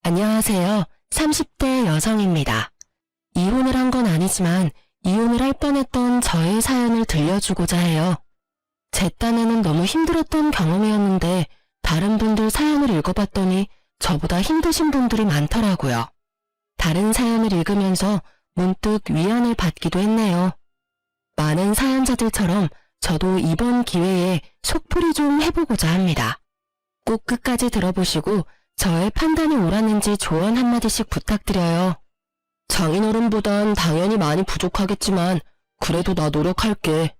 안녕하세요. 30대 여성입니다. 이혼을 한 건 아니지만 이혼을 할 뻔했던 저의 사연을 들려주고자 해요. 제 딴에는 너무 힘들었던 경험이었는데 다른 분들 사연을 읽어봤더니 저보다 힘드신 분들이 많더라고요. 다른 사연을 읽으면서 문득 위안을 받기도 했네요. 많은 사연자들처럼 저도 이번 기회에 속풀이 좀 해보고자 합니다. 꼭 끝까지 들어보시고 저의 판단이 옳았는지 조언 한마디씩 부탁드려요. 장인어른보단 당연히 많이 부족하겠지만 그래도 나 노력할게.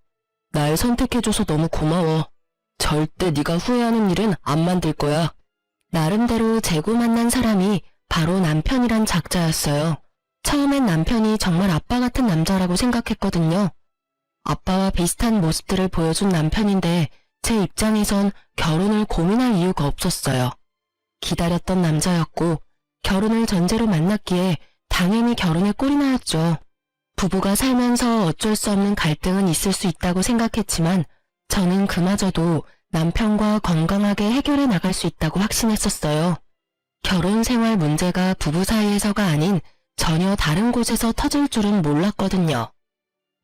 날 선택해줘서 너무 고마워. 절대 네가 후회하는 일은 안 만들 거야. 나름대로 재고 만난 사람이 바로 남편이란 작자였어요. 처음엔 남편이 정말 아빠 같은 남자라고 생각했거든요. 아빠와 비슷한 모습들을 보여준 남편인데 제 입장에선 결혼을 고민할 이유가 없었어요. 기다렸던 남자였고 결혼을 전제로 만났기에 당연히 결혼에 꼴이 나였죠. 부부가 살면서 어쩔 수 없는 갈등은 있을 수 있다고 생각했지만 저는 그마저도 남편과 건강하게 해결해 나갈 수 있다고 확신했었어요. 결혼 생활 문제가 부부 사이에서가 아닌 전혀 다른 곳에서 터질 줄은 몰랐거든요.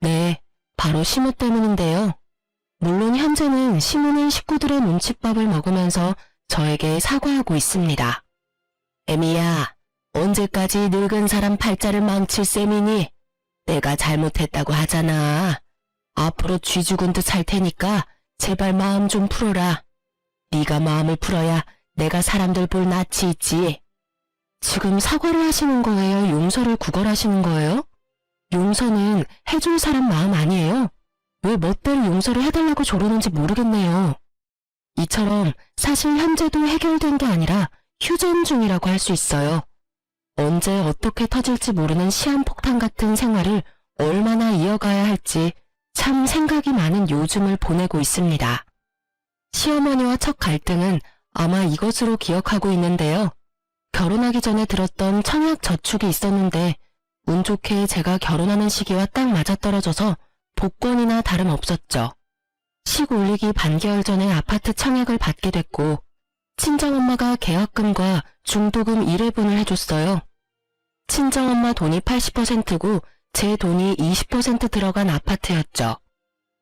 네, 바로 시무 때문인데요. 물론 현재는 시무는 식구들의 눈칫밥을 먹으면서 저에게 사과하고 있습니다. 애미야, 언제까지 늙은 사람 팔자를 망칠 셈이니? 내가 잘못했다고 하잖아. 앞으로 쥐 죽은 듯 살 테니까 제발 마음 좀 풀어라. 네가 마음을 풀어야 내가 사람들 볼 낯이 있지. 지금 사과를 하시는 거예요? 용서를 구걸하시는 거예요? 용서는 해줄 사람 마음 아니에요? 왜 멋대로 용서를 해달라고 조르는지 모르겠네요. 이처럼 사실 현재도 해결된 게 아니라 휴전 중이라고 할 수 있어요. 언제 어떻게 터질지 모르는 시한폭탄 같은 생활을 얼마나 이어가야 할지 참 생각이 많은 요즘을 보내고 있습니다. 시어머니와 첫 갈등은 아마 이것으로 기억하고 있는데요. 결혼하기 전에 들었던 청약 저축이 있었는데 운 좋게 제가 결혼하는 시기와 딱 맞아떨어져서 복권이나 다름없었죠. 식 올리기 반개월 전에 아파트 청약을 받게 됐고 친정엄마가 계약금과 중도금 1회분을 해줬어요. 친정엄마 돈이 80%고 제 돈이 20% 들어간 아파트였죠.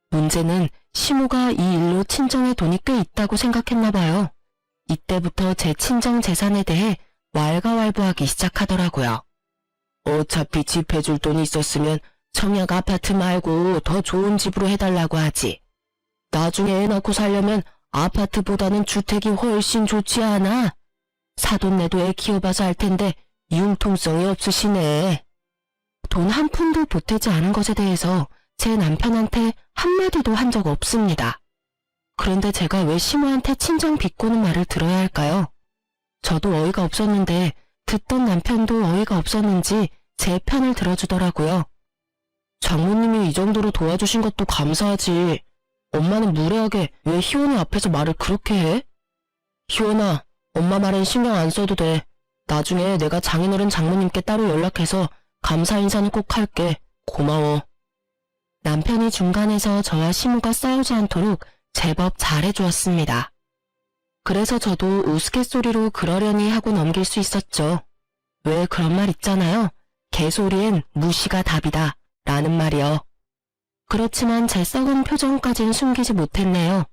문제는 시무가 이 일로 친정에 돈이 꽤 있다고 생각했나 봐요. 이때부터 제 친정 재산에 대해 왈가왈부하기 시작하더라고요. 어차피 집 해줄 돈이 있었으면 청약 아파트 말고 더 좋은 집으로 해달라고 하지. 나중에 애 낳고 살려면 아파트보다는 주택이 훨씬 좋지 않아? 사돈 내도 애 키워봐서 할 텐데 융통성이 없으시네. 돈 한 푼도 보태지 않은 것에 대해서 제 남편한테 한마디도 한 적 없습니다. 그런데 제가 왜 시무한테 친정 비꼬는 말을 들어야 할까요? 저도 어이가 없었는데 듣던 남편도 어이가 없었는지 제 편을 들어주더라고요. 장모님이 이 정도로 도와주신 것도 감사하지. 엄마는 무례하게 왜 희원이 앞에서 말을 그렇게 해? 희원아, 엄마 말엔 신경 안 써도 돼. 나중에 내가 장인어른 장모님께 따로 연락해서 감사 인사는 꼭 할게. 고마워. 남편이 중간에서 저와 시무가 싸우지 않도록 제법 잘해주었습니다. 그래서 저도 우스갯소리로 그러려니 하고 넘길 수 있었죠. 왜 그런 말 있잖아요. 개소리엔 무시가 답이다 라는 말이요. 그렇지만 제 썩은 표정까진 숨기지 못했네요.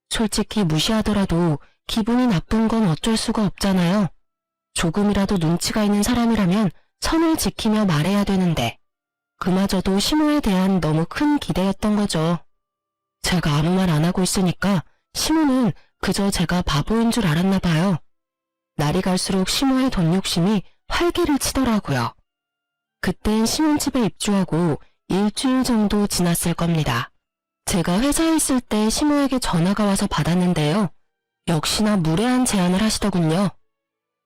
솔직히 무시하더라도 기분이 나쁜 건 어쩔 수가 없잖아요. 조금이라도 눈치가 있는 사람이라면 선을 지키며 말해야 되는데 그마저도 시무에 대한 너무 큰 기대였던 거죠. 제가 아무 말 안 하고 있으니까 시무는 그저 제가 바보인 줄 알았나 봐요. 날이 갈수록 시무의 돈 욕심이 활개를 치더라고요. 그땐 신혼집에 입주하고 일주일 정도 지났을 겁니다. 제가 회사에 있을 때 시무에게 전화가 와서 받았는데요. 역시나 무례한 제안을 하시더군요.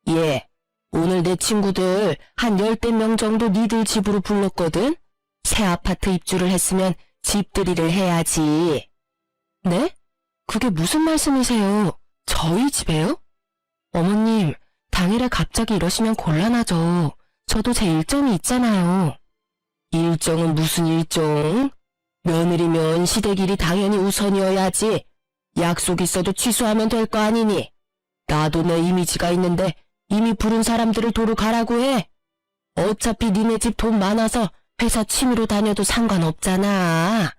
예, 오늘 내 친구들 한 10명 정도 니들 집으로 불렀거든? 새 아파트 입주를 했으면 집들이를 해야지. 네? 그게 무슨 말씀이세요? 저희 집에요? 어머님, 당일에 갑자기 이러시면 곤란하죠. 저도 제 일정이 있잖아요. 일정은 무슨 일정? 며느리면 시댁일이 당연히 우선이어야지. 약속 있어도 취소하면 될 거 아니니. 나도 내 이미지가 있는데 이미 부른 사람들을 도로 가라고 해. 어차피 니네 집 돈 많아서 회사 취미로 다녀도 상관없잖아.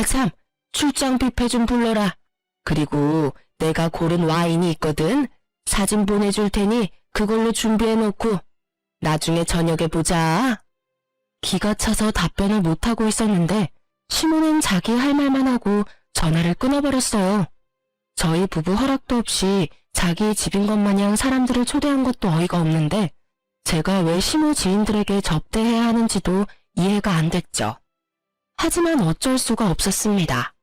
참, 출장 뷔페 좀 불러라. 그리고 내가 고른 와인이 있거든. 사진 보내줄 테니 그걸로 준비해놓고 나중에 저녁에 보자. 기가 차서 답변을 못하고 있었는데 시모는 자기 할 말만 하고 전화를 끊어버렸어요. 저희 부부 허락도 없이 자기 집인 것 마냥 사람들을 초대한 것도 어이가 없는데 제가 왜 시모 지인들에게 접대해야 하는지도 이해가 안 됐죠. 하지만 어쩔 수가 없었습니다.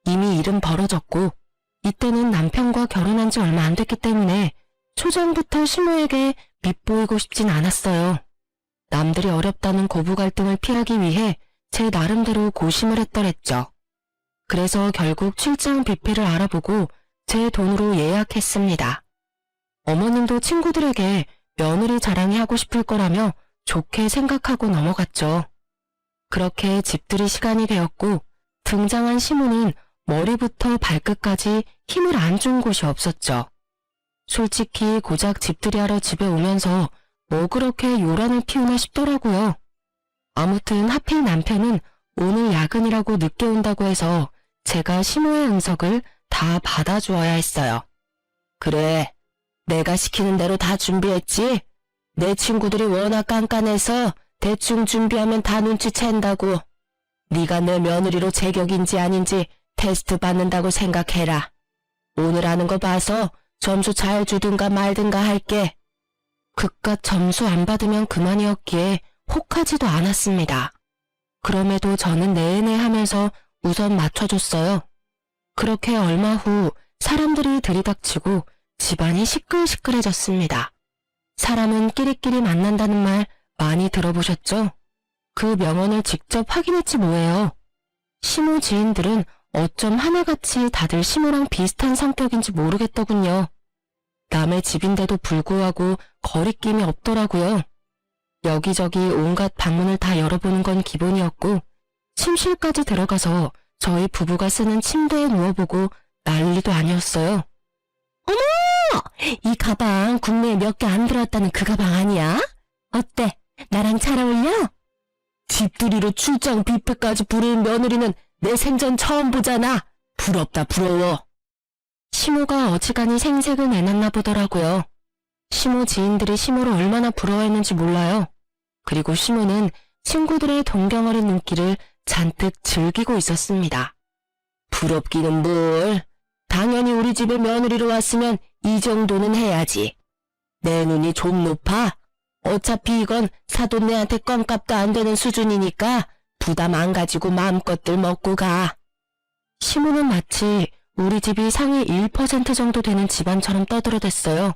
이미 일은 벌어졌고 이때는 남편과 결혼한 지 얼마 안 됐기 때문에 초장부터 시모에게 밉보이고 싶진 않았어요. 남들이 어렵다는 고부 갈등을 피하기 위해 제 나름대로 고심을 했더랬죠. 그래서 결국 출장 뷔페를 알아보고 제 돈으로 예약했습니다. 어머님도 친구들에게 며느리 자랑이 하고 싶을 거라며 좋게 생각하고 넘어갔죠. 그렇게 집들이 시간이 되었고 등장한 시모는 머리부터 발끝까지 힘을 안 준 곳이 없었죠. 솔직히 고작 집들이 하러 집에 오면서 뭐 그렇게 요란을 피우나 싶더라고요. 아무튼 하필 남편은 오늘 야근이라고 늦게 온다고 해서 제가 시모의 응석을 다 받아주어야 했어요. 그래, 내가 시키는 대로 다 준비했지? 내 친구들이 워낙 깐깐해서 대충 준비하면 다 눈치챈다고. 네가 내 며느리로 제격인지 아닌지 테스트 받는다고 생각해라. 오늘 하는 거 봐서 점수 잘 주든가 말든가 할게. 그깟 점수 안 받으면 그만이었기에 혹하지도 않았습니다. 그럼에도 저는 내내 하면서 우선 맞춰줬어요. 그렇게 얼마 후 사람들이 들이닥치고 집안이 시끌시끌해졌습니다. 사람은 끼리끼리 만난다는 말 많이 들어보셨죠? 그 명언을 직접 확인했지 뭐예요. 시모 지인들은 어쩜 하나같이 다들 시모랑 비슷한 성격인지 모르겠더군요. 남의 집인데도 불구하고 거리낌이 없더라고요. 여기저기 온갖 방문을 다 열어보는 건 기본이었고 침실까지 들어가서 저희 부부가 쓰는 침대에 누워보고 난리도 아니었어요. 어머! 이 가방 국내에 몇 개 안 들어왔다는 그 가방 아니야? 어때? 나랑 잘 어울려? 집들이로 출장 뷔페까지 부르는 며느리는 내 생전 처음 보잖아. 부럽다 부러워. 시모가 어지간히 생색을 내놨나 보더라고요. 시모 지인들이 시모를 얼마나 부러워했는지 몰라요. 그리고 시모는 친구들의 동경 어린 눈길을 잔뜩 즐기고 있었습니다. 부럽기는 뭘. 당연히 우리 집에 며느리로 왔으면 이 정도는 해야지. 내 눈이 좀 높아. 어차피 이건 사돈네한테 껌값도 안 되는 수준이니까 부담 안 가지고 마음껏들 먹고 가. 시모는 마치 우리 집이 상위 1% 정도 되는 집안처럼 떠들어댔어요.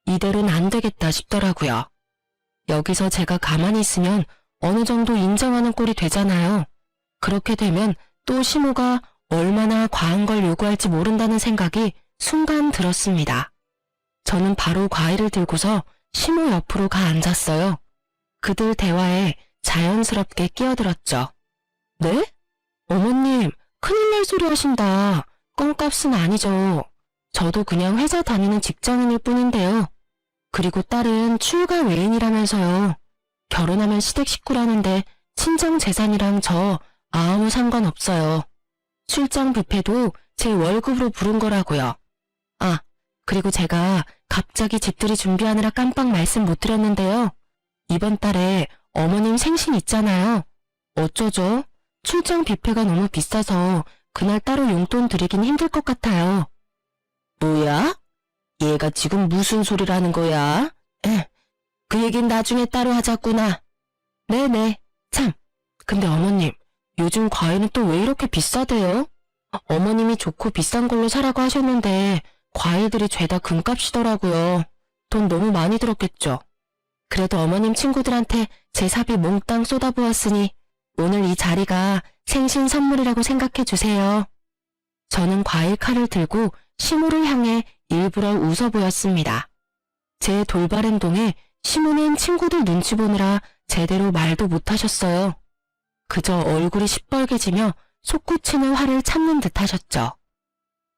이대로는 안 되겠다 싶더라고요. 여기서 제가 가만히 있으면 어느 정도 인정하는 꼴이 되잖아요. 그렇게 되면 또 시모가 얼마나 과한 걸 요구할지 모른다는 생각이 순간 들었습니다. 저는 바로 과일을 들고서 시모 옆으로 가 앉았어요. 그들 대화에 자연스럽게 끼어들었죠. 네? 어머님, 큰일 날 소리 하신다. 껌값은 아니죠. 저도 그냥 회사 다니는 직장인일 뿐인데요. 그리고 딸은 출가 외인이라면서요. 결혼하면 시댁 식구라는데 친정 재산이랑 저 아무 상관없어요. 출장 뷔페도 제 월급으로 부른 거라고요. 아, 그리고 제가 갑자기 집들이 준비하느라 깜빡 말씀 못 드렸는데요. 이번 달에 어머님 생신 있잖아요. 어쩌죠? 출장 뷔페가 너무 비싸서 그날 따로 용돈 드리긴 힘들 것 같아요. 뭐야? 얘가 지금 무슨 소리를 하는 거야? 그 얘긴 나중에 따로 하자꾸나. 네네. 참, 근데 어머님, 요즘 과일은 또 왜 이렇게 비싸대요? 어머님이 좋고 비싼 걸로 사라고 하셨는데 과일들이 죄다 금값이더라고요. 돈 너무 많이 들었겠죠. 그래도 어머님 친구들한테 제 사비 몽땅 쏟아부었으니 오늘 이 자리가 생신 선물이라고 생각해 주세요. 저는 과일 칼을 들고 시모를 향해 일부러 웃어 보였습니다. 제 돌발 행동에 시모는 친구들 눈치 보느라 제대로 말도 못하셨어요. 그저 얼굴이 시뻘개지며 솟구치는 화를 참는 듯 하셨죠.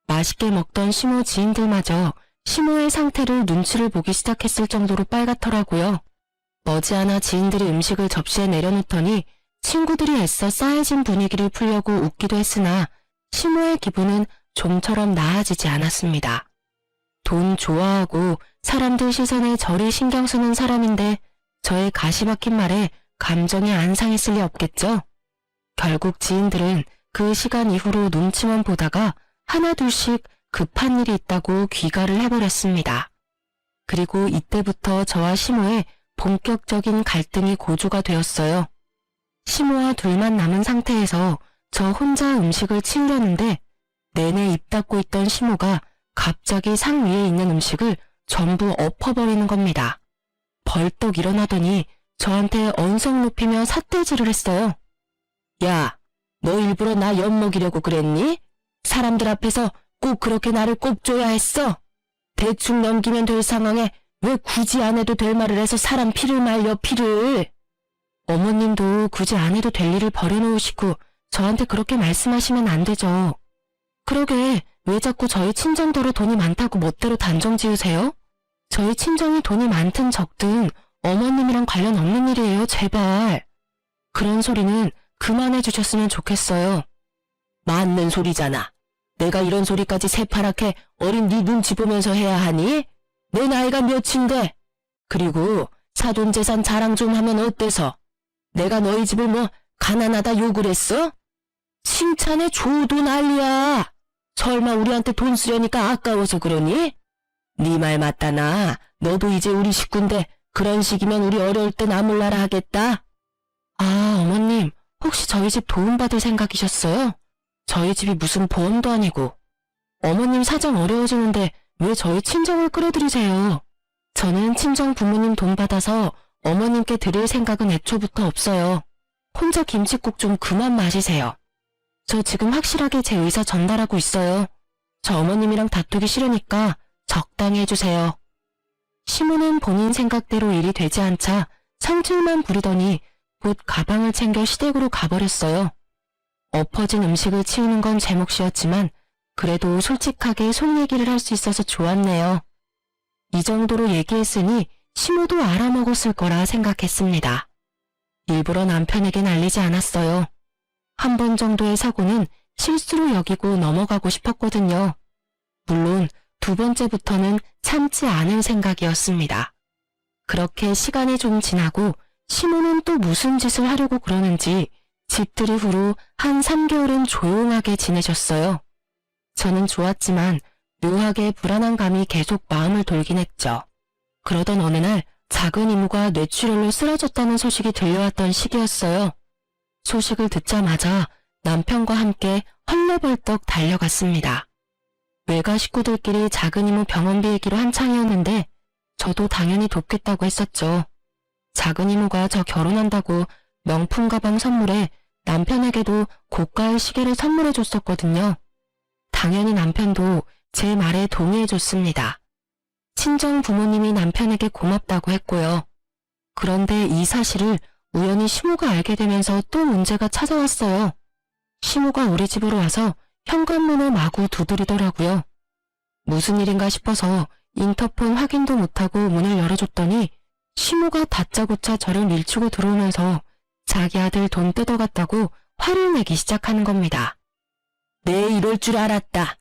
맛있게 먹던 시모 지인들마저 시모의 상태를 눈치를 보기 시작했을 정도로 빨갛더라고요. 머지않아 지인들이 음식을 접시에 내려놓더니 친구들이 애써 싸해진 분위기를 풀려고 웃기도 했으나 시모의 기분은 좀처럼 나아지지 않았습니다. 돈 좋아하고 사람들 시선에 저리 신경 쓰는 사람인데 저의 가시 박힌 말에 감정이 안 상했을 리 없겠죠? 결국 지인들은 그 시간 이후로 눈치만 보다가 하나둘씩 급한 일이 있다고 귀가를 해버렸습니다. 그리고 이때부터 저와 시모의 본격적인 갈등이 고조가 되었어요. 시모와 둘만 남은 상태에서 저 혼자 음식을 치우려는데 내내 입 닫고 있던 시모가 갑자기 상 위에 있는 음식을 전부 엎어버리는 겁니다. 벌떡 일어나더니 저한테 언성 높이며 삿대질을 했어요. 야, 너 일부러 나 엿먹이려고 그랬니? 사람들 앞에서 꼭 그렇게 나를 꼽줘야 했어? 대충 넘기면 될 상황에 왜 굳이 안 해도 될 말을 해서 사람 피를 말려, 피를. 어머님도 굳이 안 해도 될 일을 버려놓으시고 저한테 그렇게 말씀하시면 안 되죠. 그러게 왜 자꾸 저희 친정더러 돈이 많다고 멋대로 단정 지으세요? 저희 친정이 돈이 많든 적든 어머님이랑 관련 없는 일이에요, 제발. 그런 소리는 그만해 주셨으면 좋겠어요. 맞는 소리잖아. 내가 이런 소리까지 새파랗게 어린 네 눈치 보면서 해야 하니? 내 나이가 몇인데? 그리고 사돈재산 자랑 좀 하면 어때서? 내가 너희 집을 뭐 가난하다 욕을 했어? 칭찬해 줘도 난리야. 설마 우리한테 돈 쓰려니까 아까워서 그러니? 네 말 맞다 나. 너도 이제 우리 식구인데 그런 식이면 우리 어려울 때 나몰라라 하겠다. 아, 어머님, 혹시 저희 집 도움받을 생각이셨어요? 저희 집이 무슨 보험도 아니고. 어머님 사정 어려워지는데 왜 저희 친정을 끌어들이세요? 저는 친정 부모님 돈 받아서 어머님께 드릴 생각은 애초부터 없어요. 혼자 김칫국 좀 그만 마시세요. 저 지금 확실하게 제 의사 전달하고 있어요. 저 어머님이랑 다투기 싫으니까 적당히 해주세요. 시모는 본인 생각대로 일이 되지 않자 성질만 부리더니 곧 가방을 챙겨 시댁으로 가버렸어요. 엎어진 음식을 치우는 건 제 몫이었지만 그래도 솔직하게 속 얘기를 할 수 있어서 좋았네요. 이 정도로 얘기했으니 시모도 알아먹었을 거라 생각했습니다. 일부러 남편에겐 알리지 않았어요. 한 번 정도의 사고는 실수로 여기고 넘어가고 싶었거든요. 물론 두 번째부터는 참지 않을 생각이었습니다. 그렇게 시간이 좀 지나고 시모는 또 무슨 짓을 하려고 그러는지 집들이 후로 한 3개월은 조용하게 지내셨어요. 저는 좋았지만 묘하게 불안한 감이 계속 마음을 돌긴 했죠. 그러던 어느 날 작은 이모가 뇌출혈로 쓰러졌다는 소식이 들려왔던 시기였어요. 소식을 듣자마자 남편과 함께 헐레벌떡 달려갔습니다. 외가 식구들끼리 작은 이모 병원비 얘기로 한창이었는데 저도 당연히 돕겠다고 했었죠. 작은 이모가 저 결혼한다고 명품 가방 선물에 남편에게도 고가의 시계를 선물해 줬었거든요. 당연히 남편도 제 말에 동의해 줬습니다. 친정 부모님이 남편에게 고맙다고 했고요. 그런데 이 사실을 우연히 시모가 알게 되면서 또 문제가 찾아왔어요. 시모가 우리 집으로 와서 현관문을 마구 두드리더라고요. 무슨 일인가 싶어서 인터폰 확인도 못하고 문을 열어줬더니 시모가 다짜고짜 저를 밀치고 들어오면서 자기 아들 돈 뜯어갔다고 화를 내기 시작하는 겁니다. 내 이럴 줄 알았다.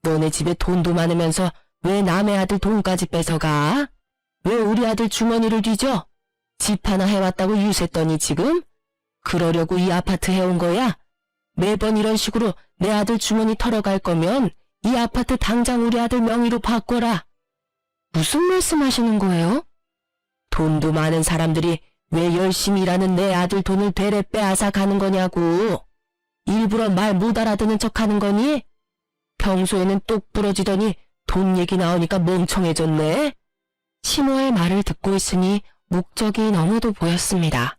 너네 집에 돈도 많으면서 왜 남의 아들 돈까지 뺏어가? 왜 우리 아들 주머니를 뒤져? 집 하나 해왔다고 유세했더니 지금? 그러려고 이 아파트 해온 거야? 매번 이런 식으로 내 아들 주머니 털어갈 거면 이 아파트 당장 우리 아들 명의로 바꿔라. 무슨 말씀하시는 거예요? 돈도 많은 사람들이 왜 열심히 일하는 내 아들 돈을 되레 빼앗아 가는 거냐고. 일부러 말 못 알아듣는 척 하는 거니? 평소에는 똑 부러지더니 돈 얘기 나오니까 멍청해졌네. 시모의 말을 듣고 있으니 목적이 너무도 보였습니다.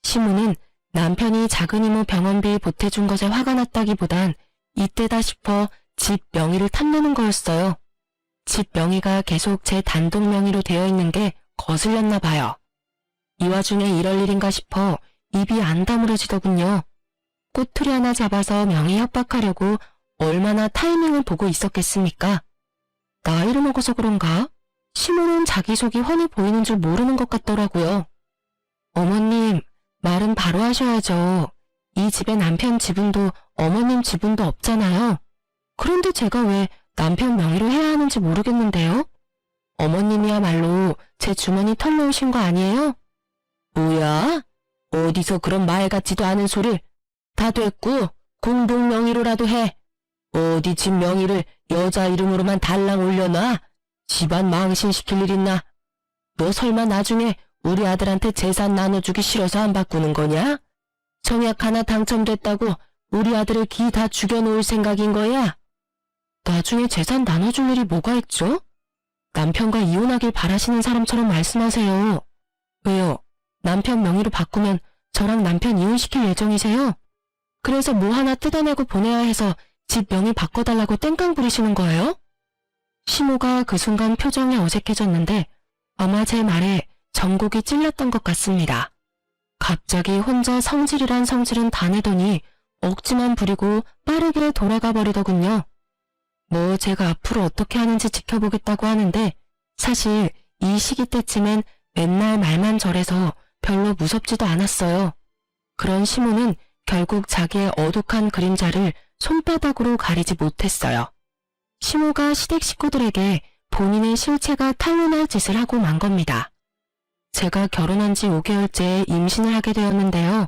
시모는 남편이 작은 이모 병원비 보태준 것에 화가 났다기보단 이때다 싶어 집 명의를 탐내는 거였어요. 집 명의가 계속 제 단독 명의로 되어 있는 게 거슬렸나 봐요. 이 와중에 이럴 일인가 싶어 입이 안 다물어지더군요. 꼬투리 하나 잡아서 명의 협박하려고 얼마나 타이밍을 보고 있었겠습니까? 나이를 먹어서 그런가? 시모는 자기 속이 훤히 보이는 줄 모르는 것 같더라고요. 어머님, 말은 바로 하셔야죠. 이 집에 남편 지분도 어머님 지분도 없잖아요. 그런데 제가 왜 남편 명의로 해야 하는지 모르겠는데요? 어머님이야말로 제 주머니 털러 오신 거 아니에요? 뭐야? 어디서 그런 말 같지도 않은 소리를. 다 됐고 공동 명의로라도 해. 어디 집 명의를 여자 이름으로만 달랑 올려놔? 집안 망신시킬 일 있나? 너 설마 나중에 우리 아들한테 재산 나눠주기 싫어서 안 바꾸는 거냐? 청약 하나 당첨됐다고 우리 아들을 기 다 죽여놓을 생각인 거야? 나중에 재산 나눠줄 일이 뭐가 있죠? 남편과 이혼하길 바라시는 사람처럼 말씀하세요. 왜요? 남편 명의로 바꾸면 저랑 남편 이혼시킬 예정이세요? 그래서 뭐 하나 뜯어내고 보내야 해서 집 명의 바꿔달라고 땡깡 부리시는 거예요? 시모가 그 순간 표정이 어색해졌는데 아마 제 말에 전곡이 찔렸던 것 같습니다. 갑자기 혼자 성질이란 성질은 다 내더니 억지만 부리고 빠르게 돌아가 버리더군요. 뭐 제가 앞으로 어떻게 하는지 지켜보겠다고 하는데 사실 이 시기 때쯤엔 맨날 말만 저래서 별로 무섭지도 않았어요. 그런 시모는 결국 자기의 어둑한 그림자를 손바닥으로 가리지 못했어요. 시모가 시댁 식구들에게 본인의 실체가 탄로날 짓을 하고 만 겁니다. 제가 결혼한 지 5개월째 임신을 하게 되었는데요.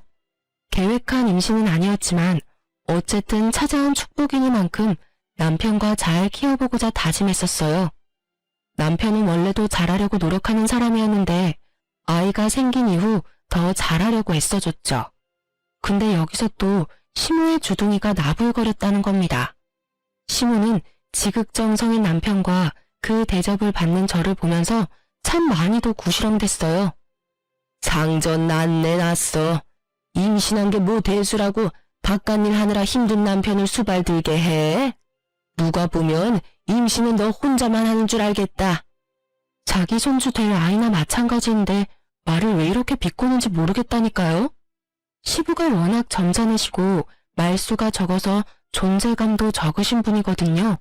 계획한 임신은 아니었지만 어쨌든 찾아온 축복이니만큼 남편과 잘 키워보고자 다짐했었어요. 남편은 원래도 잘하려고 노력하는 사람이었는데 아이가 생긴 이후 더 잘하려고 애써줬죠. 근데 여기서 또 시모의 주둥이가 나불거렸다는 겁니다. 시모는 지극정성인 남편과 그 대접을 받는 저를 보면서 참 많이도 구시렁댔어요. 상전 난내 났어. 임신한 게 뭐 대수라고 바깥일 하느라 힘든 남편을 수발들게 해. 누가 보면 임신은 너 혼자만 하는 줄 알겠다. 자기 손주 될 아이나 마찬가지인데 말을 왜 이렇게 비꼬는지 모르겠다니까요. 시부가 워낙 점잖으시고 말수가 적어서 존재감도 적으신 분이거든요.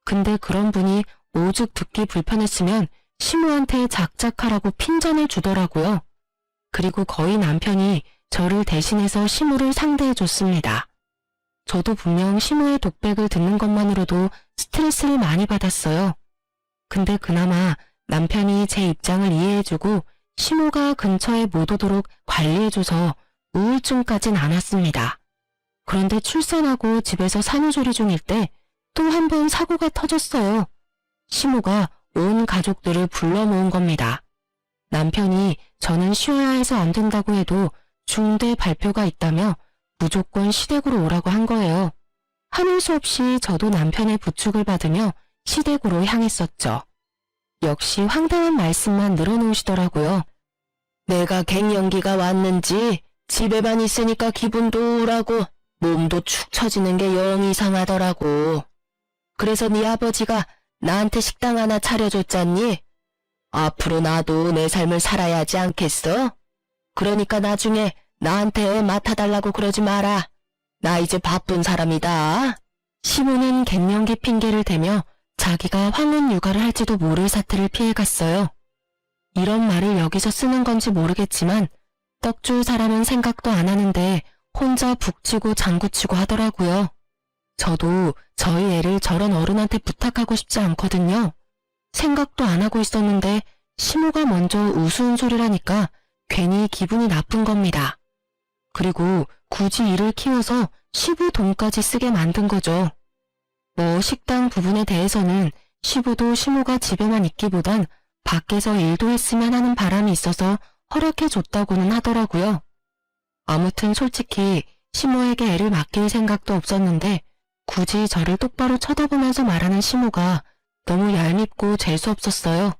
근데 그런 분이 오죽 듣기 불편했으면 시모한테 작작하라고 핀잔을 주더라고요. 그리고 거의 남편이 저를 대신해서 시모를 상대해줬습니다. 저도 분명 시모의 독백을 듣는 것만으로도 스트레스를 많이 받았어요. 근데 그나마 남편이 제 입장을 이해해주고 시모가 근처에 못 오도록 관리해줘서 우울증까진 않았습니다. 그런데 출산하고 집에서 산후조리 중일 때 또 한 번 사고가 터졌어요. 시모가 온 가족들을 불러 모은 겁니다. 남편이 저는 쉬어야 해서 안 된다고 해도 중대 발표가 있다며 무조건 시댁으로 오라고 한 거예요. 하는 수 없이 저도 남편의 부축을 받으며 시댁으로 향했었죠. 역시 황당한 말씀만 늘어놓으시더라고요. 내가 갱년기가 왔는지 집에만 있으니까 기분도 우울하고 몸도 축 처지는 게 영 이상하더라고. 그래서 네 아버지가 나한테 식당 하나 차려줬잖니? 앞으로 나도 내 삶을 살아야 하지 않겠어? 그러니까 나중에 나한테 맡아달라고 그러지 마라. 나 이제 바쁜 사람이다. 시모는 갱년기 핑계를 대며 자기가 황혼 육아를 할지도 모를 사태를 피해갔어요. 이런 말을 여기서 쓰는 건지 모르겠지만 떡줄 사람은 생각도 안 하는데 혼자 북치고 장구치고 하더라고요. 저도 저희 애를 저런 어른한테 부탁하고 싶지 않거든요. 생각도 안 하고 있었는데 시모가 먼저 우스운 소리라니까 괜히 기분이 나쁜 겁니다. 그리고 굳이 이를 키워서 시부 돈까지 쓰게 만든 거죠. 뭐 식당 부분에 대해서는 시부도 시모가 집에만 있기보단 밖에서 일도 했으면 하는 바람이 있어서 허락해줬다고는 하더라고요. 아무튼 솔직히 시모에게 애를 맡길 생각도 없었는데 굳이 저를 똑바로 쳐다보면서 말하는 시모가 너무 얄밉고 재수없었어요.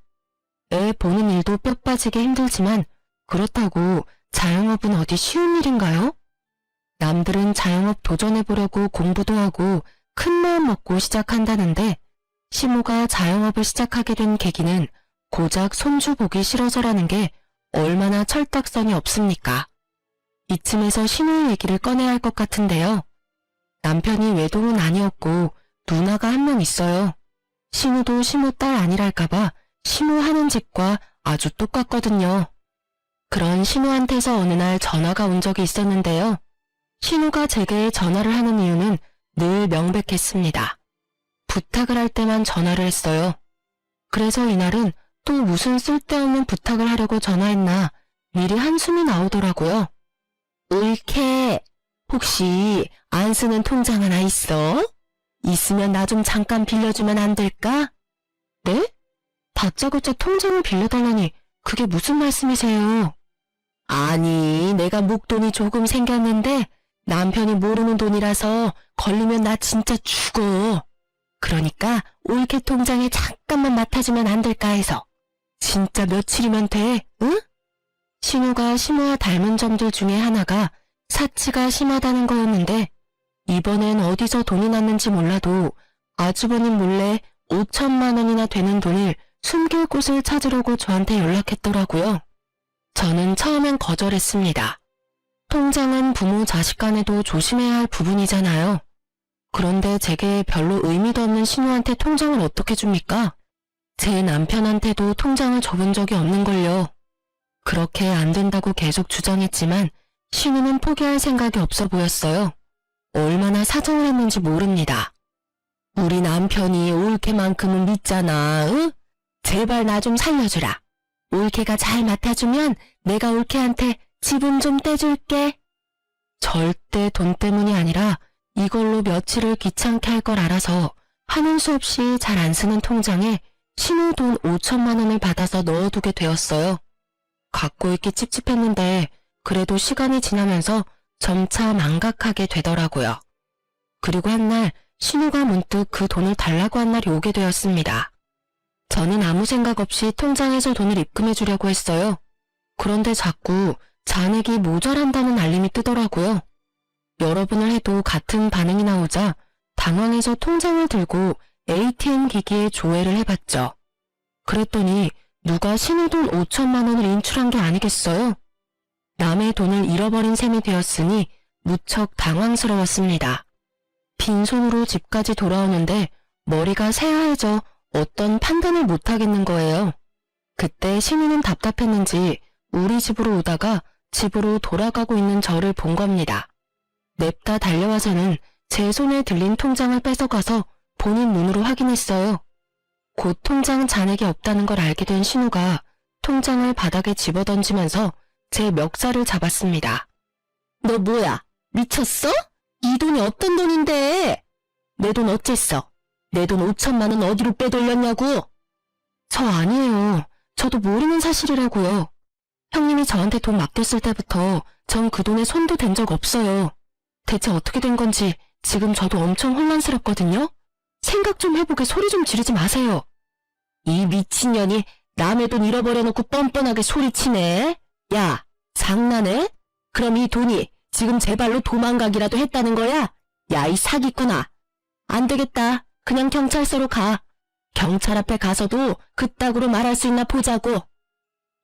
애 보는 일도 뼈 빠지게 힘들지만 그렇다고 자영업은 어디 쉬운 일인가요? 남들은 자영업 도전해보려고 공부도 하고 큰 마음 먹고 시작한다는데 시모가 자영업을 시작하게 된 계기는 고작 손주 보기 싫어서라는 게 얼마나 철딱선이 없습니까? 이쯤에서 시모의 얘기를 꺼내야 할 것 같은데요. 남편이 외동은 아니었고 누나가 한 명 있어요. 신우도 신우 딸 아니랄까봐 신우 하는 짓과 아주 똑같거든요. 그런 신우한테서 어느 날 전화가 온 적이 있었는데요. 신우가 제게 전화를 하는 이유는 늘 명백했습니다. 부탁을 할 때만 전화를 했어요. 그래서 이날은 또 무슨 쓸데없는 부탁을 하려고 전화했나 미리 한숨이 나오더라고요. 울케, 혹시 안 쓰는 통장 하나 있어? 있으면 나 좀 잠깐 빌려주면 안 될까? 네? 다짜고짜 통장을 빌려달라니 그게 무슨 말씀이세요? 아니, 내가 목돈이 조금 생겼는데 남편이 모르는 돈이라서 걸리면 나 진짜 죽어. 그러니까 올케 통장에 잠깐만 맡아주면 안 될까 해서. 진짜 며칠이면 돼, 응? 신우가 심우와 닮은 점들 중에 하나가 사치가 심하다는 거였는데 이번엔 어디서 돈이 났는지 몰라도 아주버님 몰래 5천만 원이나 되는 돈을 숨길 곳을 찾으려고 저한테 연락했더라고요. 저는 처음엔 거절했습니다. 통장은 부모 자식 간에도 조심해야 할 부분이잖아요. 그런데 제게 별로 의미도 없는 신우한테 통장을 어떻게 줍니까? 제 남편한테도 통장을 줘본 적이 없는걸요. 그렇게 안 된다고 계속 주장했지만 신우는 포기할 생각이 없어 보였어요. 얼마나 사정을 했는지 모릅니다. 우리 남편이 올케만큼은 믿잖아, 응? 제발 나 좀 살려주라. 올케가 잘 맡아주면 내가 올케한테 지분 좀 떼줄게. 절대 돈 때문이 아니라 이걸로 며칠을 귀찮게 할 걸 알아서 하는 수 없이 잘 안 쓰는 통장에 신우 돈 5천만 원을 받아서 넣어두게 되었어요. 갖고 있기 찝찝했는데 그래도 시간이 지나면서 점차 망각하게 되더라고요. 그리고 한날 신우가 문득 그 돈을 달라고 한 날이 오게 되었습니다. 저는 아무 생각 없이 통장에서 돈을 입금해 주려고 했어요. 그런데 자꾸 잔액이 모자란다는 알림이 뜨더라고요. 여러 번을 해도 같은 반응이 나오자 당황해서 통장을 들고 ATM 기기에 조회를 해봤죠. 그랬더니 누가 신우 돈 5천만 원을 인출한 게 아니겠어요? 남의 돈을 잃어버린 셈이 되었으니 무척 당황스러웠습니다. 빈손으로 집까지 돌아오는데 머리가 새하얘져 어떤 판단을 못하겠는 거예요. 그때 신우는 답답했는지 우리 집으로 오다가 집으로 돌아가고 있는 저를 본 겁니다. 냅다 달려와서는 제 손에 들린 통장을 뺏어가서 본인 눈으로 확인했어요. 곧 통장 잔액이 없다는 걸 알게 된 신우가 통장을 바닥에 집어던지면서 제 멱살을 잡았습니다. 너 뭐야? 미쳤어? 이 돈이 어떤 돈인데? 내 돈 어쨌어? 내 돈 5천만 원 어디로 빼돌렸냐고? 저 아니에요. 저도 모르는 사실이라고요. 형님이 저한테 돈 맡겼을 때부터 전 그 돈에 손도 댄 적 없어요. 대체 어떻게 된 건지 지금 저도 엄청 혼란스럽거든요. 생각 좀 해보게 소리 좀 지르지 마세요. 이 미친년이 남의 돈 잃어버려놓고 뻔뻔하게 소리치네. 야, 장난해? 그럼 이 돈이 지금 제 발로 도망가기라도 했다는 거야? 야, 이 사기꾼아. 안 되겠다. 그냥 경찰서로 가. 경찰 앞에 가서도 그따구로 말할 수 있나 보자고.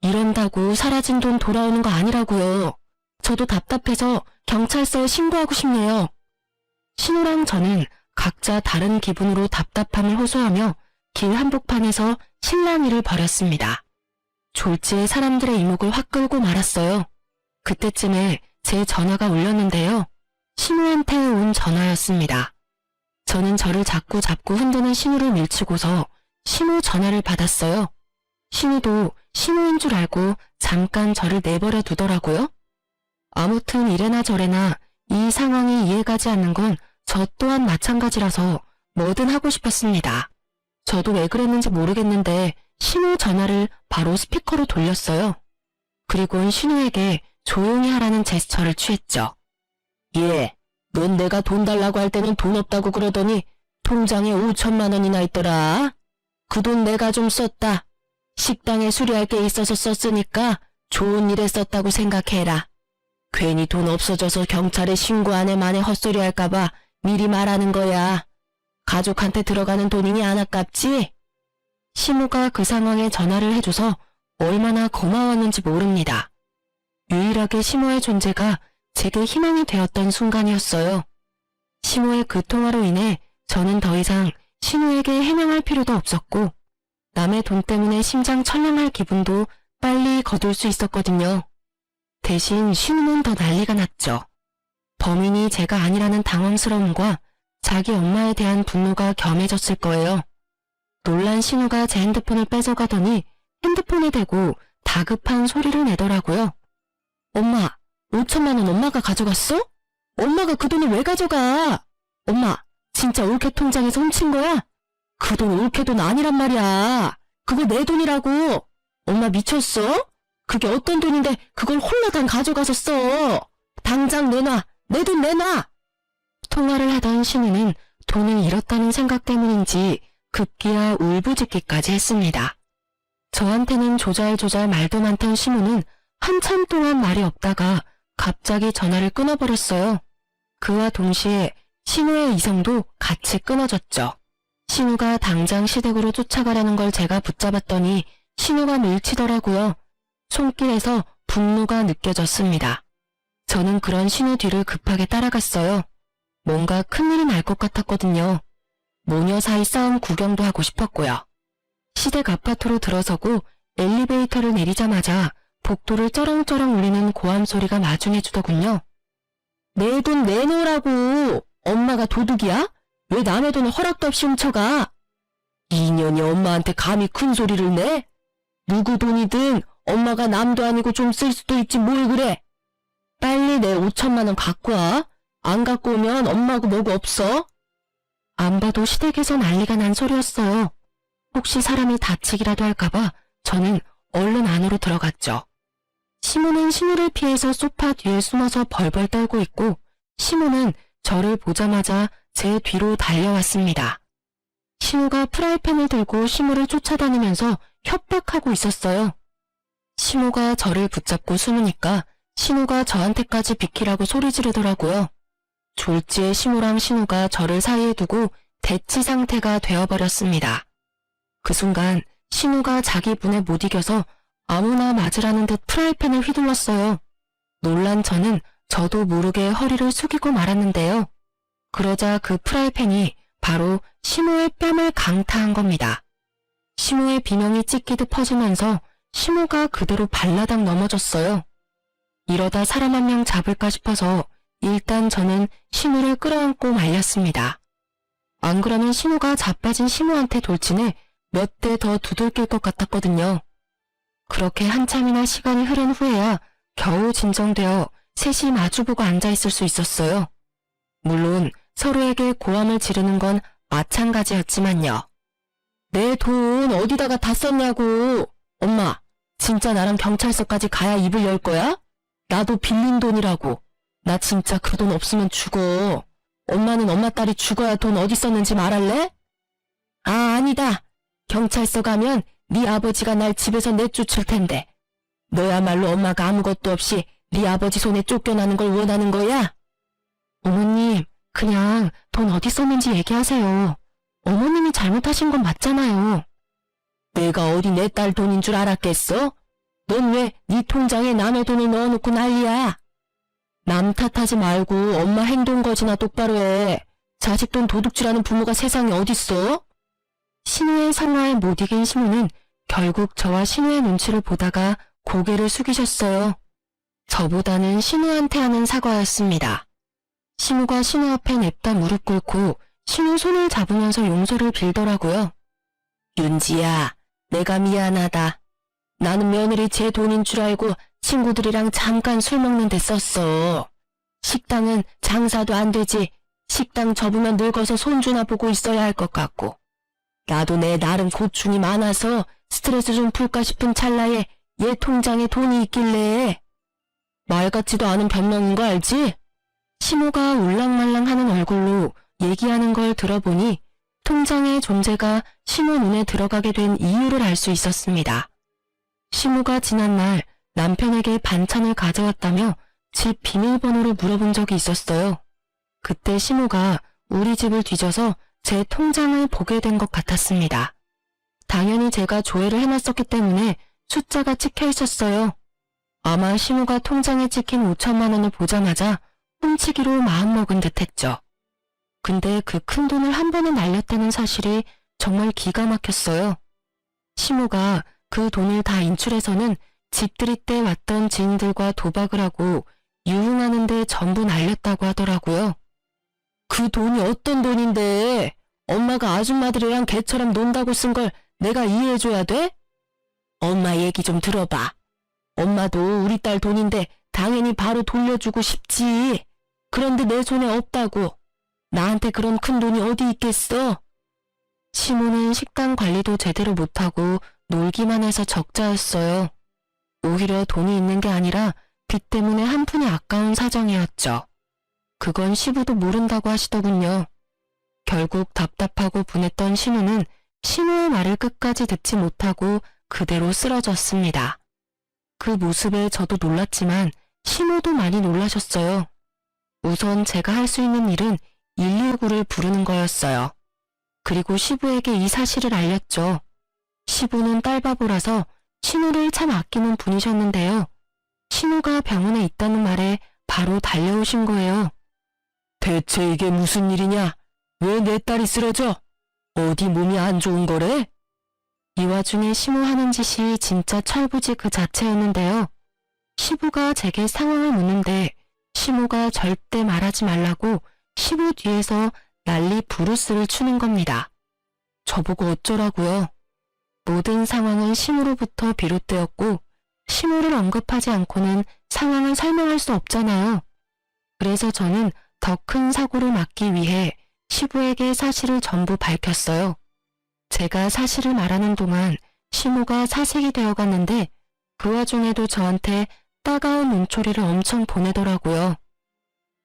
이런다고 사라진 돈 돌아오는 거 아니라고요. 저도 답답해서 경찰서에 신고하고 싶네요. 신우랑 저는 각자 다른 기분으로 답답함을 호소하며 길 한복판에서 실랑이를 벌였습니다. 졸지에 사람들의 이목을 확 끌고 말았어요. 그때쯤에 제 전화가 울렸는데요. 신우한테 온 전화였습니다. 저는 저를 자꾸 잡고 흔드는 신우를 밀치고서 신우 전화를 받았어요. 신우도 신우인 줄 알고 잠깐 저를 내버려 두더라고요. 아무튼 이래나 저래나 이 상황이 이해가지 않는 건 저 또한 마찬가지라서 뭐든 하고 싶었습니다. 저도 왜 그랬는지 모르겠는데 신우 전화를 바로 스피커로 돌렸어요. 그리고는 신우에게 조용히 하라는 제스처를 취했죠. 예, 넌 내가 돈 달라고 할 때는 돈 없다고 그러더니 통장에 5천만 원이나 있더라. 그 돈 내가 좀 썼다. 식당에 수리할 게 있어서 썼으니까 좋은 일에 썼다고 생각해라. 괜히 돈 없어져서 경찰에 신고 안 해 만에 헛소리 할까봐 미리 말하는 거야. 가족한테 들어가는 돈이니 안 아깝지? 신우가 그 상황에 전화를 해줘서 얼마나 고마웠는지 모릅니다. 유일하게 신우의 존재가 제게 희망이 되었던 순간이었어요. 신우의 그 통화로 인해 저는 더 이상 신우에게 해명할 필요도 없었고 남의 돈 때문에 심장 철렁할 기분도 빨리 거둘 수 있었거든요. 대신 신우는 더 난리가 났죠. 범인이 제가 아니라는 당황스러움과 자기 엄마에 대한 분노가 겸해졌을 거예요. 놀란 신우가 제 핸드폰을 뺏어가더니 핸드폰에 대고 다급한 소리를 내더라고요. 엄마, 5천만 원 엄마가 가져갔어? 엄마가 그 돈을 왜 가져가? 엄마, 진짜 올케 통장에서 훔친 거야? 그 돈 올케 돈 아니란 말이야. 그거 내 돈이라고. 엄마 미쳤어? 그게 어떤 돈인데 그걸 홀로 다 가져가서 써. 당장 내놔. 내 돈 내놔. 통화를 하던 신우는 돈을 잃었다는 생각 때문인지 급기야 울부짖기까지 했습니다. 저한테는 조잘조잘 말도 많던 신우는 한참 동안 말이 없다가 갑자기 전화를 끊어버렸어요. 그와 동시에 신우의 이성도 같이 끊어졌죠. 신우가 당장 시댁으로 쫓아가라는 걸 제가 붙잡았더니 신우가 밀치더라고요. 손길에서 분노가 느껴졌습니다. 저는 그런 신우 뒤를 급하게 따라갔어요. 뭔가 큰일이 날 것 같았거든요. 모녀 사이 싸움 구경도 하고 싶었고요. 시댁 아파트로 들어서고 엘리베이터를 내리자마자 복도를 쩌렁쩌렁 울리는 고함 소리가 마중해주더군요. 내 돈 내놓으라고. 엄마가 도둑이야? 왜 남의 돈을 허락도 없이 훔쳐가? 이년이 엄마한테 감히 큰 소리를 내? 누구 돈이든 엄마가 남도 아니고 좀 쓸 수도 있지 뭘 그래. 빨리 내 5천만 원 갖고 와. 안 갖고 오면 엄마고 뭐고 없어. 안 봐도 시댁에서 난리가 난 소리였어요. 혹시 사람이 다치기라도 할까봐 저는 얼른 안으로 들어갔죠. 시모는 신우를 피해서 소파 뒤에 숨어서 벌벌 떨고 있고 시모는 저를 보자마자 제 뒤로 달려왔습니다. 신우가 프라이팬을 들고 시모를 쫓아다니면서 협박하고 있었어요. 시모가 저를 붙잡고 숨으니까 신우가 저한테까지 비키라고 소리 지르더라고요. 졸지에 시모랑 신우가 저를 사이에 두고 대치 상태가 되어버렸습니다. 그 순간 신우가 자기 분에 못 이겨서 아무나 맞으라는 듯 프라이팬을 휘둘렀어요. 놀란 저는 저도 모르게 허리를 숙이고 말았는데요. 그러자 그 프라이팬이 바로 시모의 뺨을 강타한 겁니다. 시모의 비명이 찢기듯 퍼지면서 시모가 그대로 발라당 넘어졌어요. 이러다 사람 한 명 잡을까 싶어서 일단 저는 신우를 끌어안고 말렸습니다. 안 그러면 신우가 자빠진 시모한테 돌진해 몇 대 더 두들길 것 같았거든요. 그렇게 한참이나 시간이 흐른 후에야 겨우 진정되어 셋이 마주보고 앉아있을 수 있었어요. 물론 서로에게 고함을 지르는 건 마찬가지였지만요. 내 돈 어디다가 다 썼냐고. 엄마, 진짜 나랑 경찰서까지 가야 입을 열 거야? 나도 빌린 돈이라고. 나 진짜 그 돈 없으면 죽어. 엄마는 엄마 딸이 죽어야 돈 어디 썼는지 말할래? 아, 아니다. 경찰서 가면 네 아버지가 날 집에서 내쫓을 텐데. 너야말로 엄마가 아무것도 없이 네 아버지 손에 쫓겨나는 걸 원하는 거야? 어머님, 그냥 돈 어디 썼는지 얘기하세요. 어머님이 잘못하신 건 맞잖아요. 내가 어디 내 딸 돈인 줄 알았겠어? 넌 왜 네 통장에 남의 돈을 넣어놓고 난리야? 남 탓하지 말고 엄마 행동 거지나 똑바로 해. 자식 돈 도둑질하는 부모가 세상에 어딨어? 신우의 상화에 못 이긴 신우는 결국 저와 신우의 눈치를 보다가 고개를 숙이셨어요. 저보다는 신우한테 하는 사과였습니다. 신우가 신우 앞에 냅다 무릎 꿇고 신우 손을 잡으면서 용서를 빌더라고요. 윤지야, 내가 미안하다. 나는 며느리 제 돈인 줄 알고 친구들이랑 잠깐 술 먹는 데 썼어. 식당은 장사도 안 되지. 식당 접으면 늙어서 손주나 보고 있어야 할 것 같고. 나도 내 나름 고충이 많아서 스트레스 좀 풀까 싶은 찰나에 얘 통장에 돈이 있길래. 말 같지도 않은 변명인 거 알지? 시모가 울랑말랑하는 얼굴로 얘기하는 걸 들어보니 통장의 존재가 시모 눈에 들어가게 된 이유를 알 수 있었습니다. 시모가 지난날 남편에게 반찬을 가져왔다며 집 비밀번호를 물어본 적이 있었어요. 그때 시모가 우리 집을 뒤져서 제 통장을 보게 된 것 같았습니다. 당연히 제가 조회를 해놨었기 때문에 숫자가 찍혀 있었어요. 아마 시모가 통장에 찍힌 5천만 원을 보자마자 훔치기로 마음먹은 듯 했죠. 근데 그 큰 돈을 한 번에 날렸다는 사실이 정말 기가 막혔어요. 시모가 그 돈을 다 인출해서는 집들이 때 왔던 지인들과 도박을 하고 유흥하는데 전부 날렸다고 하더라고요. 그 돈이 어떤 돈인데 엄마가 아줌마들이랑 개처럼 논다고 쓴 걸 내가 이해해줘야 돼? 엄마 얘기 좀 들어봐. 엄마도 우리 딸 돈인데 당연히 바로 돌려주고 싶지. 그런데 내 손에 없다고. 나한테 그런 큰 돈이 어디 있겠어? 시모는 식당 관리도 제대로 못하고 놀기만 해서 적자였어요. 오히려 돈이 있는 게 아니라 빚 때문에 한 푼이 아까운 사정이었죠. 그건 시부도 모른다고 하시더군요. 결국 답답하고 분했던 시모는 시모의 말을 끝까지 듣지 못하고 그대로 쓰러졌습니다. 그 모습에 저도 놀랐지만 시모도 많이 놀라셨어요. 우선 제가 할 수 있는 일은 119를 부르는 거였어요. 그리고 시부에게 이 사실을 알렸죠. 시부는 딸바보라서 신우를 참 아끼는 분이셨는데요. 신우가 병원에 있다는 말에 바로 달려오신 거예요. 대체 이게 무슨 일이냐? 왜 내 딸이 쓰러져? 어디 몸이 안 좋은 거래? 이 와중에 시부 하는 짓이 진짜 철부지 그 자체였는데요. 시부가 제게 상황을 묻는데 시부가 절대 말하지 말라고 시부 뒤에서 난리 부르스를 추는 겁니다. 저보고 어쩌라고요? 모든 상황은 시무로부터 비롯되었고 시무를 언급하지 않고는 상황을 설명할 수 없잖아요. 그래서 저는 더 큰 사고를 막기 위해 시부에게 사실을 전부 밝혔어요. 제가 사실을 말하는 동안 시모가 사색이 되어갔는데 그 와중에도 저한테 따가운 눈초리를 엄청 보내더라고요.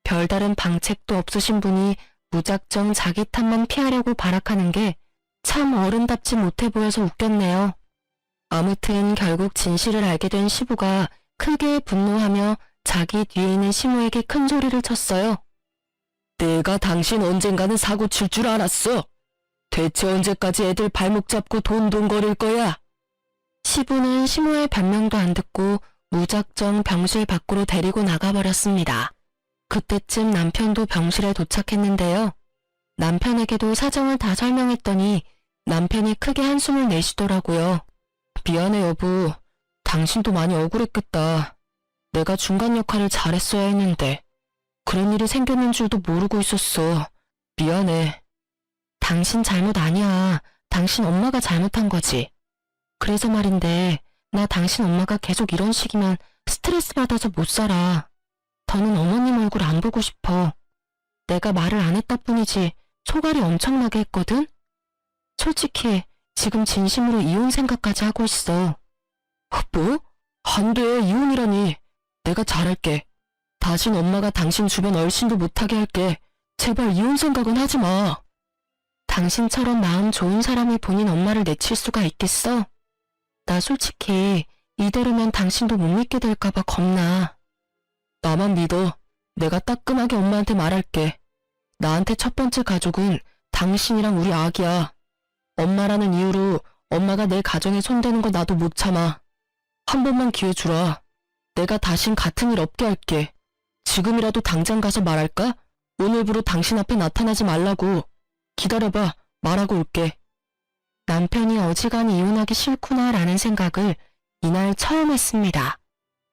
별다른 방책도 없으신 분이 무작정 자기 탓만 피하려고 발악하는 게 참 어른답지 못해 보여서 웃겼네요. 아무튼 결국 진실을 알게 된 시부가 크게 분노하며 자기 뒤에 있는 시모에게 큰 소리를 쳤어요. 내가 당신 언젠가는 사고 칠 줄 알았어. 대체 언제까지 애들 발목 잡고 돈돈거릴 거야? 시부는 시모의 변명도 안 듣고 무작정 병실 밖으로 데리고 나가버렸습니다. 그때쯤 남편도 병실에 도착했는데요. 남편에게도 사정을 다 설명했더니 남편이 크게 한숨을 내쉬더라고요. 미안해 여보. 당신도 많이 억울했겠다. 내가 중간 역할을 잘했어야 했는데 그런 일이 생겼는 줄도 모르고 있었어. 미안해. 당신 잘못 아니야. 당신 엄마가 잘못한 거지. 그래서 말인데 나 당신 엄마가 계속 이런 식이면 스트레스 받아서 못 살아. 더는 어머님 얼굴 안 보고 싶어. 내가 말을 안 했다 뿐이지 소갈이 엄청나게 했거든? 솔직히 지금 진심으로 이혼 생각까지 하고 있어. 뭐? 안 돼. 이혼이라니. 내가 잘할게. 다신 엄마가 당신 주변 얼씬도 못하게 할게. 제발 이혼 생각은 하지 마. 당신처럼 마음 좋은 사람이 본인 엄마를 내칠 수가 있겠어? 나 솔직히 이대로면 당신도 못 믿게 될까봐 겁나. 나만 믿어. 내가 따끔하게 엄마한테 말할게. 나한테 첫 번째 가족은 당신이랑 우리 아기야. 엄마라는 이유로 엄마가 내 가정에 손대는 거 나도 못 참아. 한 번만 기회 주라. 내가 다신 같은 일 없게 할게. 지금이라도 당장 가서 말할까? 오늘부로 당신 앞에 나타나지 말라고. 기다려봐. 말하고 올게. 남편이 어지간히 이혼하기 싫구나 라는 생각을 이날 처음 했습니다.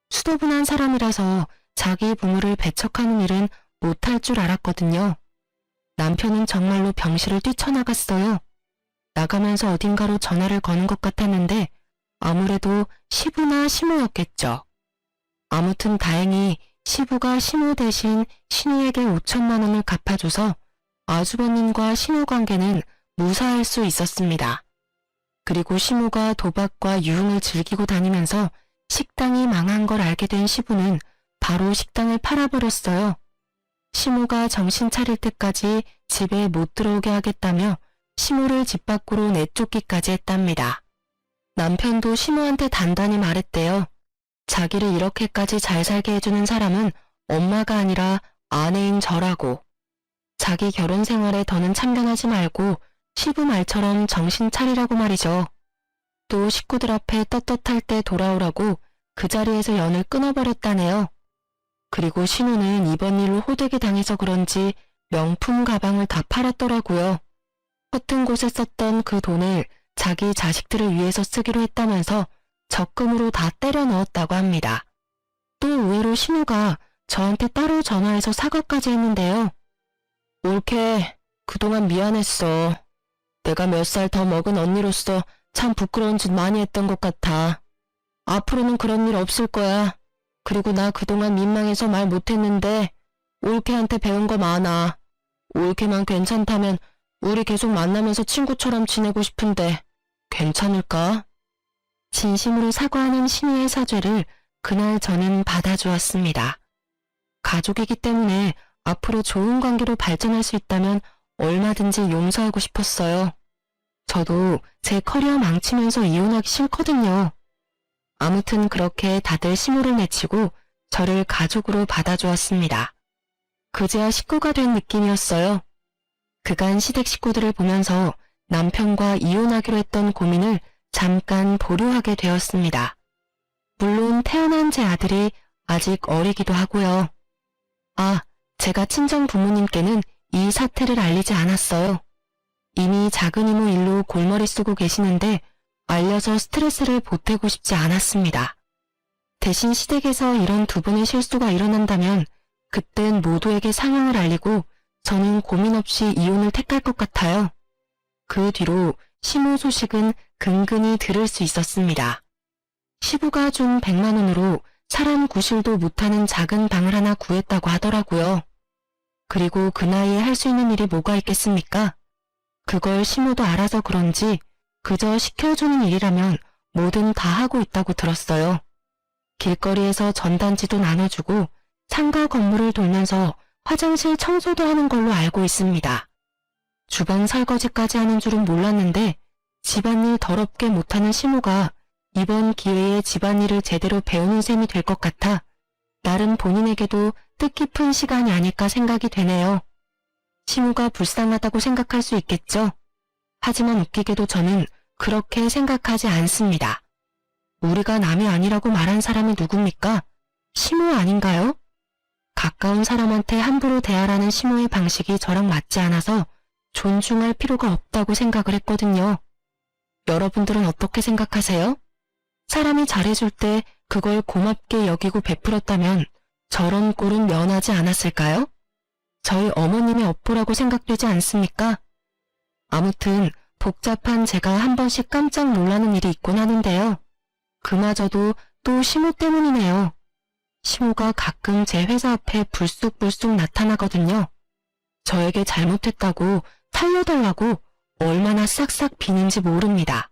수도분한 사람이라서 자기 부모를 배척하는 일은 못할 줄 알았거든요. 남편은 정말로 병실을 뛰쳐나갔어요. 나가면서 어딘가로 전화를 거는 것 같았는데 아무래도 시부나 시모였겠죠. 아무튼 다행히 시부가 시모 대신 신우에게 5천만 원을 갚아줘서 아주버님과 신우 관계는 무사할 수 있었습니다. 그리고 시모가 도박과 유흥을 즐기고 다니면서 식당이 망한 걸 알게 된 시부는 바로 식당을 팔아버렸어요. 시모가 정신 차릴 때까지 집에 못 들어오게 하겠다며 시모를 집 밖으로 내쫓기까지 했답니다. 남편도 시모한테 단단히 말했대요. 자기를 이렇게까지 잘 살게 해주는 사람은 엄마가 아니라 아내인 저라고. 자기 결혼 생활에 더는 참견하지 말고 시부 말처럼 정신 차리라고 말이죠. 또 식구들 앞에 떳떳할 때 돌아오라고 그 자리에서 연을 끊어버렸다네요. 그리고 신우는 이번 일로 호되게 당해서 그런지 명품 가방을 다 팔았더라고요. 허튼 곳에 썼던 그 돈을 자기 자식들을 위해서 쓰기로 했다면서 적금으로 다 때려 넣었다고 합니다. 또 의외로 신우가 저한테 따로 전화해서 사과까지 했는데요. 올케, 그동안 미안했어. 내가 몇 살 더 먹은 언니로서 참 부끄러운 짓 많이 했던 것 같아. 앞으로는 그런 일 없을 거야. 그리고 나 그동안 민망해서 말 못했는데 올케한테 배운 거 많아. 올케만 괜찮다면 우리 계속 만나면서 친구처럼 지내고 싶은데 괜찮을까? 진심으로 사과하는 신우의 사죄를 그날 저는 받아주었습니다. 가족이기 때문에 앞으로 좋은 관계로 발전할 수 있다면 얼마든지 용서하고 싶었어요. 저도 제 커리어 망치면서 이혼하기 싫거든요. 아무튼 그렇게 다들 시무를 내치고 저를 가족으로 받아주었습니다. 그제야 식구가 된 느낌이었어요. 그간 시댁 식구들을 보면서 남편과 이혼하기로 했던 고민을 잠깐 보류하게 되었습니다. 물론 태어난 제 아들이 아직 어리기도 하고요. 아, 제가 친정 부모님께는 이 사태를 알리지 않았어요. 이미 작은 이모 일로 골머리 쓰고 계시는데 알려서 스트레스를 보태고 싶지 않았습니다. 대신 시댁에서 이런 두 번의 실수가 일어난다면 그땐 모두에게 상황을 알리고 저는 고민 없이 이혼을 택할 것 같아요. 그 뒤로 시모 소식은 근근히 들을 수 있었습니다. 시부가 준 100만 원으로 사람 구실도 못하는 작은 방을 하나 구했다고 하더라고요. 그리고 그 나이에 할 수 있는 일이 뭐가 있겠습니까? 그걸 시모도 알아서 그런지 그저 시켜주는 일이라면 뭐든 다 하고 있다고 들었어요. 길거리에서 전단지도 나눠주고 상가 건물을 돌면서 화장실 청소도 하는 걸로 알고 있습니다. 주방 설거지까지 하는 줄은 몰랐는데 집안일 더럽게 못하는 시모가 이번 기회에 집안일을 제대로 배우는 셈이 될 것 같아 나름 본인에게도 뜻깊은 시간이 아닐까 생각이 되네요. 시모가 불쌍하다고 생각할 수 있겠죠? 하지만 웃기게도 저는 그렇게 생각하지 않습니다. 우리가 남이 아니라고 말한 사람이 누굽니까? 시모 아닌가요? 가까운 사람한테 함부로 대하라는 시모의 방식이 저랑 맞지 않아서 존중할 필요가 없다고 생각을 했거든요. 여러분들은 어떻게 생각하세요? 사람이 잘해줄 때 그걸 고맙게 여기고 베풀었다면 저런 꼴은 면하지 않았을까요? 저희 어머님의 업보라고 생각되지 않습니까? 아무튼 복잡한 제가 한 번씩 깜짝 놀라는 일이 있곤 하는데요. 그마저도 또 시모 때문이네요. 시모가 가끔 제 회사 앞에 불쑥불쑥 나타나거든요. 저에게 잘못했다고 살려달라고 얼마나 싹싹 비는지 모릅니다.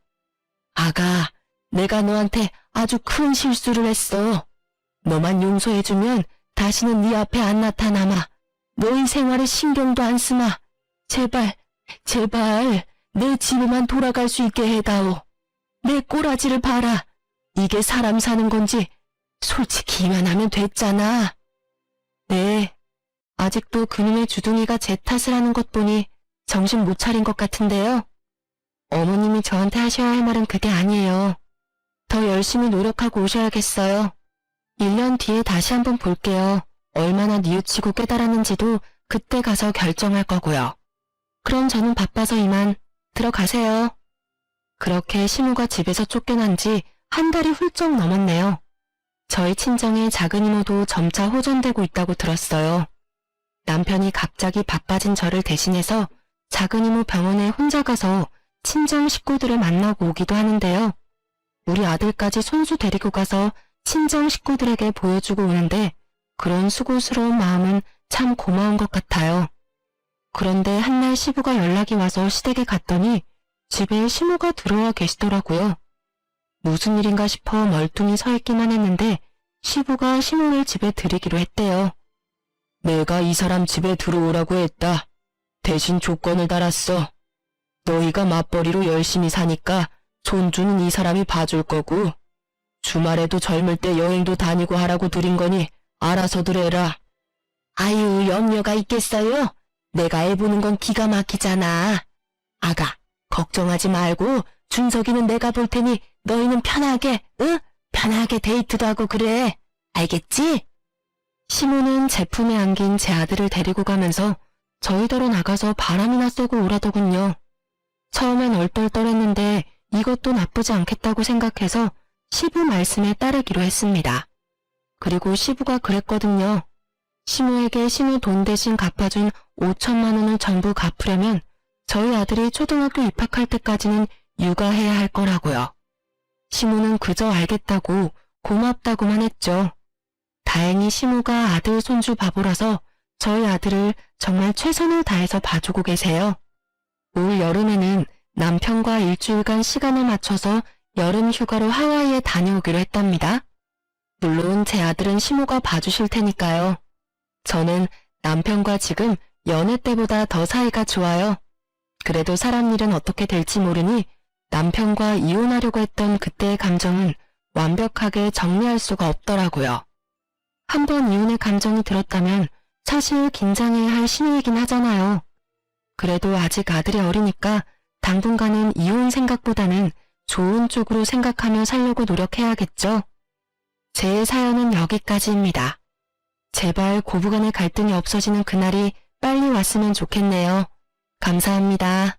아가, 내가 너한테 아주 큰 실수를 했어. 너만 용서해주면 다시는 네 앞에 안 나타나마. 너희 생활에 신경도 안 쓰마. 제발, 제발 내 집에만 돌아갈 수 있게 해다오. 내 꼬라지를 봐라. 이게 사람 사는 건지 솔직히 이만하면 됐잖아. 네, 아직도 그놈의 주둥이가 제 탓을 하는 것 보니 정신 못 차린 것 같은데요. 어머님이 저한테 하셔야 할 말은 그게 아니에요. 더 열심히 노력하고 오셔야겠어요. 1년 뒤에 다시 한번 볼게요. 얼마나 뉘우치고 깨달았는지도 그때 가서 결정할 거고요. 그럼 저는 바빠서 이만 들어가세요. 그렇게 시모가 집에서 쫓겨난 지 한 달이 훌쩍 넘었네요. 저희 친정의 작은 이모도 점차 호전되고 있다고 들었어요. 남편이 갑자기 바빠진 저를 대신해서 작은 이모 병원에 혼자 가서 친정 식구들을 만나고 오기도 하는데요. 우리 아들까지 손수 데리고 가서 친정 식구들에게 보여주고 오는데 그런 수고스러운 마음은 참 고마운 것 같아요. 그런데 한날 시부가 연락이 와서 시댁에 갔더니 집에 시모가 들어와 계시더라고요. 무슨 일인가 싶어 멀뚱히 서 있기만 했는데 시부가 시모를 집에 들이기로 했대요. 내가 이 사람 집에 들어오라고 했다. 대신 조건을 달았어. 너희가 맞벌이로 열심히 사니까 손주는 이 사람이 봐줄 거고 주말에도 젊을 때 여행도 다니고 하라고 드린 거니 알아서들 해라. 아유, 염려가 있겠어요? 내가 애 보는 건 기가 막히잖아. 아가, 걱정하지 말고 준석이는 내가 볼 테니 너희는 편하게, 응? 편하게 데이트도 하고 그래. 알겠지? 시모는 제품에 안긴 제 아들을 데리고 가면서 저희더러 나가서 바람이나 쐬고 오라더군요. 처음엔 얼떨떨했는데 이것도 나쁘지 않겠다고 생각해서 시부 말씀에 따르기로 했습니다. 그리고 시부가 그랬거든요. 시무에게 시무 돈 대신 갚아준 5천만 원을 전부 갚으려면 저희 아들이 초등학교 입학할 때까지는 육아해야 할 거라고요. 시무는 그저 알겠다고 고맙다고만 했죠. 다행히 시무가 아들 손주 바보라서 저희 아들을 정말 최선을 다해서 봐주고 계세요. 올 여름에는 남편과 일주일간 시간을 맞춰서 여름 휴가로 하와이에 다녀오기로 했답니다. 물론 제 아들은 시무가 봐주실 테니까요. 저는 남편과 지금 연애 때보다 더 사이가 좋아요. 그래도 사람 일은 어떻게 될지 모르니 남편과 이혼하려고 했던 그때의 감정은 완벽하게 정리할 수가 없더라고요. 한번 이혼의 감정이 들었다면 사실 긴장해야 할 신호이긴 하잖아요. 그래도 아직 아들이 어리니까 당분간은 이혼 생각보다는 좋은 쪽으로 생각하며 살려고 노력해야겠죠. 제 사연은 여기까지입니다. 제발 고부간의 갈등이 없어지는 그날이 빨리 왔으면 좋겠네요. 감사합니다.